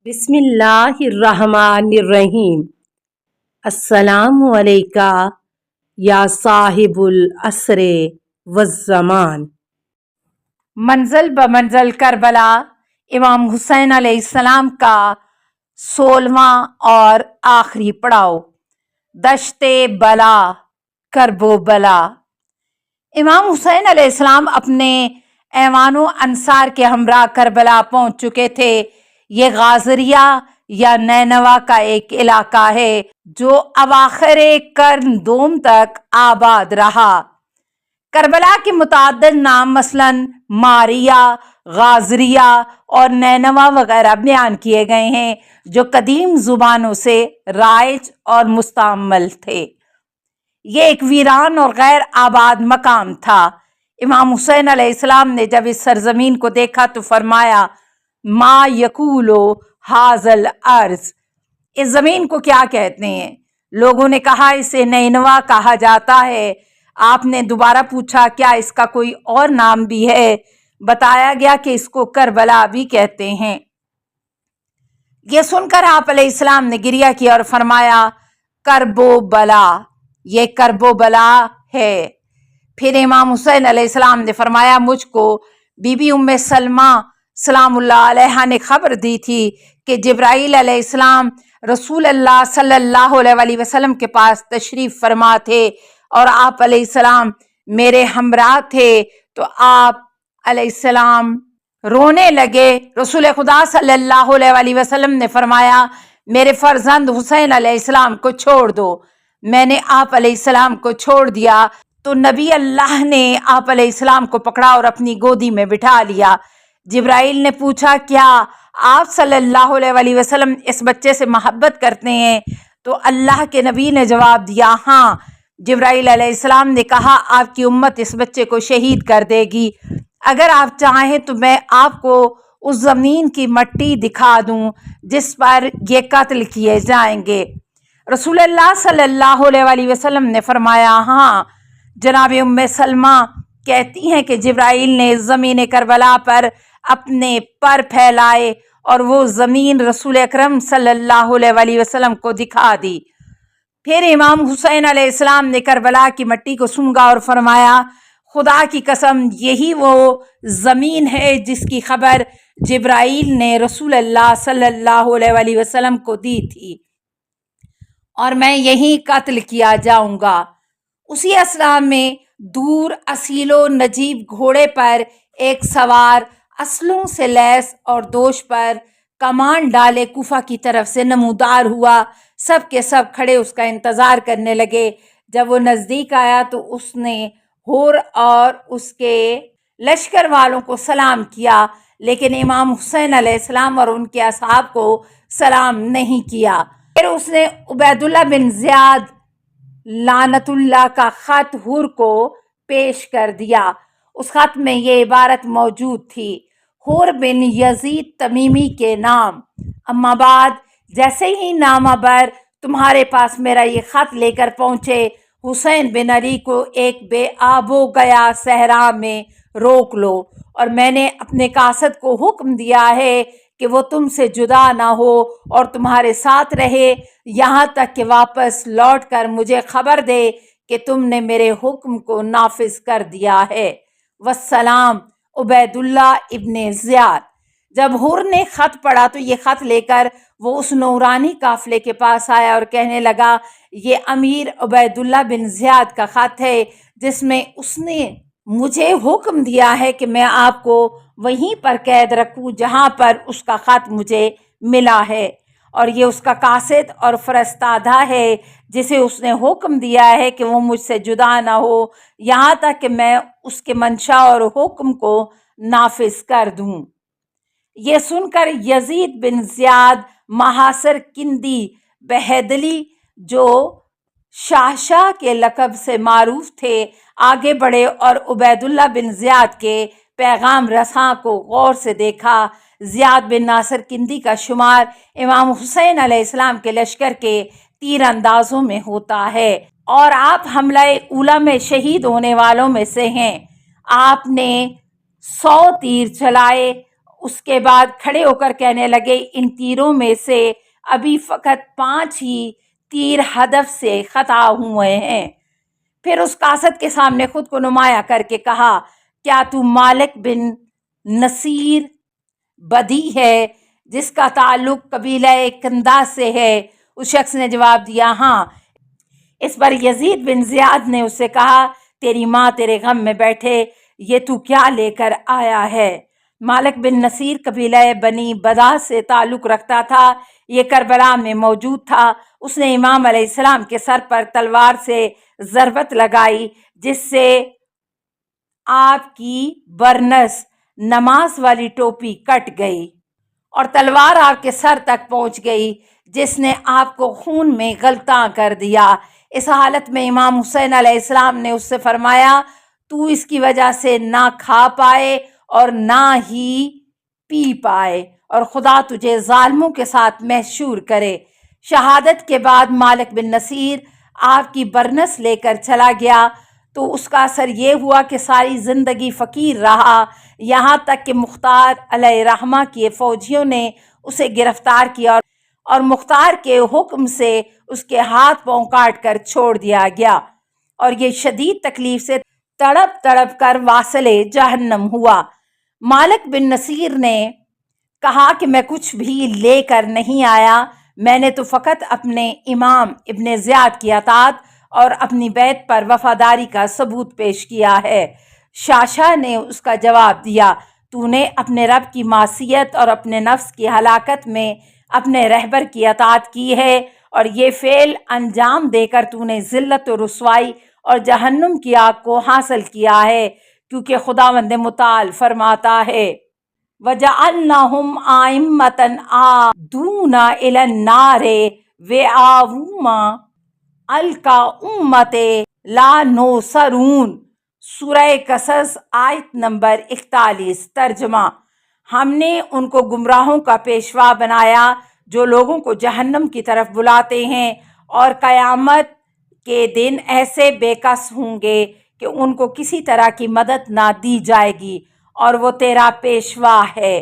بسم اللہ الرحمن الرحیم۔ السلام علیکہ یا صاحب العصر والزمان۔ منزل بمنزل کربلا امام حسین علیہ السلام کا 16واں اور آخری پڑاؤ، دشت بلا، کرب و بلا۔ امام حسین علیہ السلام اپنے ایوان و انصار کے ہمراہ کربلا پہنچ چکے تھے۔ یہ غازریہ یا نینوا کا ایک علاقہ ہے جو اواخر قرن دوم تک آباد رہا۔ کربلا کے متعدد نام مثلاً ماریہ، غازریہ اور نینوا وغیرہ بیان کیے گئے ہیں جو قدیم زبانوں سے رائج اور مستعمل تھے۔ یہ ایک ویران اور غیر آباد مقام تھا۔ امام حسین علیہ السلام نے جب اس سرزمین کو دیکھا تو فرمایا ما یقولو ھذل ارض، اس زمین کو کیا کہتے ہیں؟ لوگوں نے کہا اسے نینوا کہا جاتا ہے۔ آپ نے دوبارہ پوچھا کیا اس کا کوئی اور نام بھی ہے؟ بتایا گیا کہ اس کو کربلا بھی کہتے ہیں۔ یہ سن کر آپ علیہ السلام نے گریہ کیا اور فرمایا کرب و بلا، یہ کرب و بلا ہے۔ پھر امام حسین علیہ السلام نے فرمایا مجھ کو بی بی ام سلمہ سلام اللہ علیہا نے خبر دی تھی کہ جبرائیل علیہ السلام رسول اللہ صلی اللہ علیہ وآلہ وسلم کے پاس تشریف فرما تھے اور آپ علیہ السلام میرے ہمراہ تھے، تو آپ علیہ السلام رونے لگے۔ رسول خدا صلی اللہ علیہ وآلہ وسلم نے فرمایا میرے فرزند حسین علیہ السلام کو چھوڑ دو۔ میں نے آپ علیہ السلام کو چھوڑ دیا تو نبی اللہ نے آپ علیہ السلام کو پکڑا اور اپنی گودی میں بٹھا لیا۔ جبرائیل نے پوچھا کیا آپ صلی اللہ علیہ وآلہ وسلم اس بچے سے محبت کرتے ہیں؟ تو اللہ کے نبی نے جواب دیا ہاں۔ جبرائیل علیہ السلام نے کہا آپ کی امت اس بچے کو شہید کر دے گی، اگر آپ چاہیں تو میں آپ کو اس زمین کی مٹی دکھا دوں جس پر یہ قتل کیے جائیں گے۔ رسول اللہ صلی اللہ علیہ وآلہ وسلم نے فرمایا ہاں۔ جناب ام سلمہ کہتی ہیں کہ جبرائیل نے زمین کربلا پر اپنے پر پھیلائے اور وہ زمین رسول اکرم صلی اللہ علیہ وآلہ وسلم کو دکھا دی۔ پھر امام حسین علیہ السلام نے کربلا کی مٹی کو سونگھا اور فرمایا خدا کی قسم یہی وہ زمین ہے جس کی خبر جبرائیل نے رسول اللہ صلی اللہ علیہ وآلہ وسلم کو دی تھی، اور میں یہیں قتل کیا جاؤں گا۔ اسی اثنا میں دور اصیل و نجیب گھوڑے پر ایک سوار اسلحوں سے لیس اور دوش پر کمان ڈالے کوفہ کی طرف سے نمودار ہوا۔ سب کے سب کھڑے اس کا انتظار کرنے لگے۔ جب وہ نزدیک آیا تو اس نے ہور اور اس کے لشکر والوں کو سلام کیا، لیکن امام حسین علیہ السلام اور ان کے اصحاب کو سلام نہیں کیا۔ پھر اس نے عبید اللہ بن زیاد لعنت اللہ کا خط ہور کو پیش کر دیا۔ اس خط میں یہ عبارت موجود تھی ہور بن یزید تمیمی کے نام، اما بعد جیسے ہی نامہ بر تمہارے پاس میرا یہ خط لے کر پہنچے، حسین بن علی کو ایک بے آب و گیا صحرا میں روک لو، اور میں نے اپنے قاصد کو حکم دیا ہے کہ وہ تم سے جدا نہ ہو اور تمہارے ساتھ رہے یہاں تک کہ واپس لوٹ کر مجھے خبر دے کہ تم نے میرے حکم کو نافذ کر دیا ہے۔ والسلام عبید اللہ ابن زیاد۔ جب ہور نے خط پڑھا تو یہ خط لے کر وہ اس نورانی قافلے کے پاس آیا اور کہنے لگا یہ امیر عبید اللہ بن زیاد کا خط ہے جس میں اس نے مجھے حکم دیا ہے کہ میں آپ کو وہیں پر قید رکھوں جہاں پر اس کا خط مجھے ملا ہے، اور یہ اس کا قاصد اور فرستادہ ہے جسے اس نے حکم دیا ہے کہ وہ مجھ سے جدا نہ ہو یہاں تک کہ میں اس کے منشا اور حکم کو نافذ کر دوں۔ یہ سن کر یزید بن زیاد محاصر کندی بہدلی جو شاہشاہ کے لقب سے معروف تھے آگے بڑھے اور عبید اللہ بن زیاد کے پیغام رساں کو غور سے دیکھا۔ زیاد بن ناصر کندی کا شمار امام حسین علیہ السلام کے لشکر کے تیر اندازوں میں ہوتا ہے اور آپ حملہ اولیٰ میں شہید ہونے والوں میں سے ہیں۔ آپ نے 100 تیر چلائے اس کے بعد کھڑے ہو کر کہنے لگے ان تیروں میں سے ابھی فقط 5 ہی تیر ہدف سے خطا ہوئے ہیں۔ پھر اس قاصد کے سامنے خود کو نمایاں کر کے کہا کیا تو مالک بن نصیر بدی ہے جس کا تعلق قبیلہ کندہ سے ہے؟ اس شخص نے جواب دیا ہاں۔ اس پر یزید بن زیاد نے اس سے کہا تیری ماں تیرے غم میں بیٹھے، یہ تو کیا لے کر آیا ہے؟ مالک بن نصیر قبیلہ بنی بدا سے تعلق رکھتا تھا، یہ کربلا میں موجود تھا۔ اس نے امام علیہ السلام کے سر پر تلوار سے ضربت لگائی جس سے آپ کی برنس نماز والی ٹوپی کٹ گئی اور تلوار آپ کے سر تک پہنچ گئی جس نے آپ کو خون میں غلطاں کر دیا۔ اس حالت میں امام حسین علیہ السلام نے اس سے فرمایا تو اس کی وجہ سے نہ کھا پائے اور نہ ہی پی پائے اور خدا تجھے ظالموں کے ساتھ محشور کرے۔ شہادت کے بعد مالک بن نصیر آپ کی برنس لے کر چلا گیا تو اس کا اثر یہ ہوا کہ ساری زندگی فقیر رہا، یہاں تک کہ مختار علیہ رحمہ کے فوجیوں نے اسے گرفتار کیا اور مختار کے حکم سے اس کے ہاتھ پاؤں کاٹ کر چھوڑ دیا گیا اور یہ شدید تکلیف سے تڑپ تڑپ کر واصل جہنم ہوا۔ مالک بن نصیر نے کہا کہ میں کچھ بھی لے کر نہیں آیا، میں نے تو فقط اپنے امام ابن زیاد کی اطاعت اور اپنی بیعت پر وفاداری کا ثبوت پیش کیا ہے۔ شاشا نے اس کا جواب دیا تو نے اپنے رب کی معصیت اور اپنے نفس کی ہلاکت میں اپنے رہبر کی اطاعت کی ہے اور یہ فعل انجام دے کر تو نے ذلت و رسوائی اور جہنم کی آگ کو حاصل کیا ہے، کیونکہ خداوند متعال فرماتا ہے وَجَعَلْنَاهُمْ أَئِمَّةً يَهْدُونَ إِلَى النَّارِ وَأَوَّمَّ الْكَأُمَّةِ لَا نُصَرُونَ۔ سورہ قصص آیت نمبر 41۔ ترجمہ: ہم نے ان کو گمراہوں کا پیشوا بنایا جو لوگوں کو جہنم کی طرف بلاتے ہیں، اور قیامت کے دن ایسے بے کس ہوں گے کہ ان کو کسی طرح کی مدد نہ دی جائے گی اور وہ تیرا پیشوا ہے۔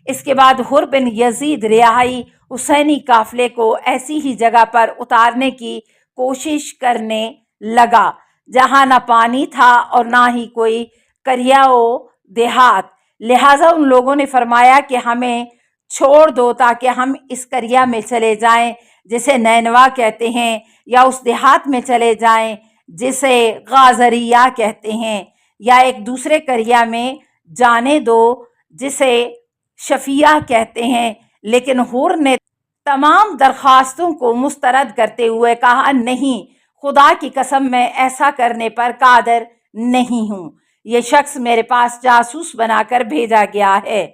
اس کے بعد حر بن یزید رہائی حسینی قافلے کو ایسی ہی جگہ پر اتارنے کی کوشش کرنے لگا جہاں نہ پانی تھا اور نہ ہی کوئی قریہ و دیہات، لہٰذا ان لوگوں نے فرمایا کہ ہمیں چھوڑ دو تاکہ ہم اس قریہ میں چلے جائیں جسے نینوا کہتے ہیں، یا اس دیہات میں چلے جائیں جسے غازریہ کہتے ہیں، یا ایک دوسرے قریہ میں جانے دو جسے شفیہ کہتے ہیں۔ لیکن حر نے تمام درخواستوں کو مسترد کرتے ہوئے کہا نہیں، خدا کی قسم میں ایسا کرنے پر قادر نہیں ہوں، یہ شخص میرے پاس جاسوس بنا کر بھیجا گیا ہے۔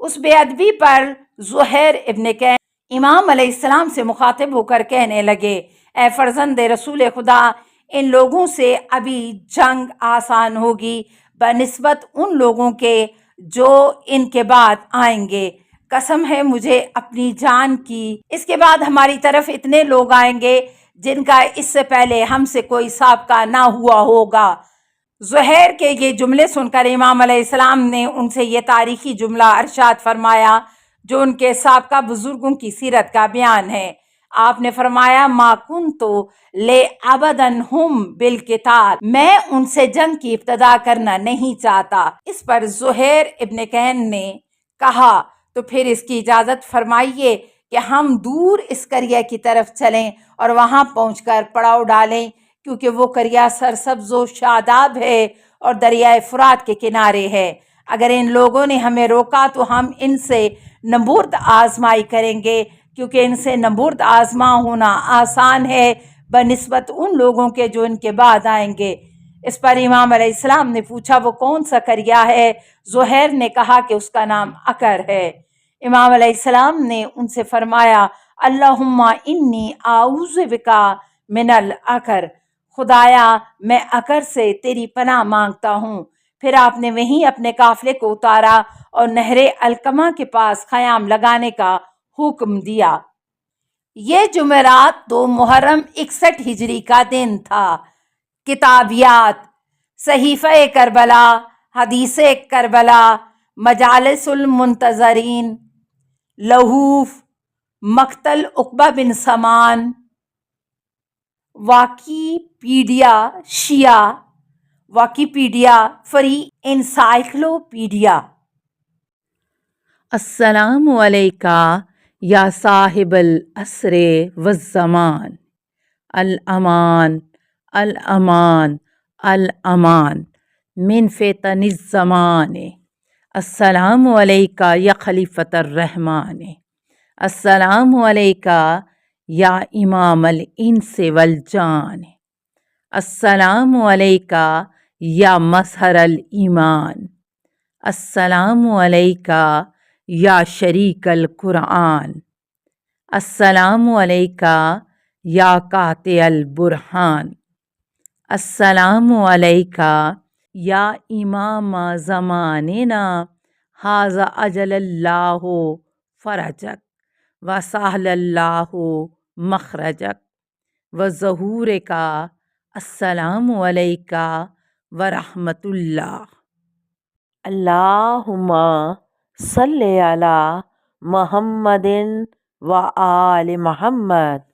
اس بے ادبی پر زہیر ابن کین امام علیہ السلام سے مخاطب ہو کر کہنے لگے اے فرزند رسول خدا، ان لوگوں سے ابھی جنگ آسان ہوگی بنسبت ان لوگوں کے جو ان کے بعد آئیں گے، قسم ہے مجھے اپنی جان کی، اس کے بعد ہماری طرف اتنے لوگ آئیں گے جن کا اس سے پہلے ہم سے کوئی سابقہ نہ ہوا ہوگا۔ زہیر کے یہ جملے سن کر امام علیہ السلام نے ان سے یہ تاریخی جملہ ارشاد فرمایا جو ان کے سابقہ بزرگوں کی سیرت کا بیان ہے۔ آپ نے فرمایا ما کنت لأبدنہم بالقتال، میں ان سے جنگ کی ابتدا کرنا نہیں چاہتا۔ اس پر زہیر ابن کین نے کہا تو پھر اس کی اجازت فرمائیے کہ ہم دور اس قریہ کی طرف چلیں اور وہاں پہنچ کر پڑاؤ ڈالیں، کیونکہ وہ قریہ سرسبز و شاداب ہے اور دریائے فرات کے کنارے ہے۔ اگر ان لوگوں نے ہمیں روکا تو ہم ان سے نبرد آزمائی کریں گے، کیونکہ ان سے نبرد آزما ہونا آسان ہے بنسبت ان لوگوں کے جو ان کے بعد آئیں گے۔ اس پر امام علیہ السلام نے پوچھا وہ کون سا قریہ ہے؟ زہیر نے کہا کہ اس کا نام عقر ہے۔ امام علیہ السلام نے ان سے فرمایا اللہم انی اعوذ بکا من العقر، خدایا میں عقر سے تیری پناہ مانگتا ہوں۔ پھر آپ نے وہیں اپنے قافلے کو اتارا اور نہر القمہ کے پاس قیام لگانے کا حکم دیا۔ یہ جمعرات 2 محرم 61 ہجری کا دن تھا۔ کتابیات: صحیفہ کربلا، حدیث کربلا، مجالس المنتظرین، لہوف، مقتل عقبہ بن سمان، واکیپیڈیا شیعہ، واکیپیڈیا فری انسائکلوپیڈیا۔ السلام علیکہ یا صاحب العصر والزمان، الامان الامان الامان من فتن الزمان۔ السلام علیکہ یا خلیفۃ الرحمن، السلام علیکہ یا امام الانس والجان، السلام علیکہ یا مظہر الایمان، السلام علیکہ یا شریک القرآن، السلام علیکہ یا قاطع البرہان، السلام علیکہ یا امام زماننا ھذا اجل اللہ فرجک وسہل اللہ مخرجک وظہورک۔ السلام علیکہ ورحمۃ اللہ۔ اللہم صلی علی محمد و آل محمد۔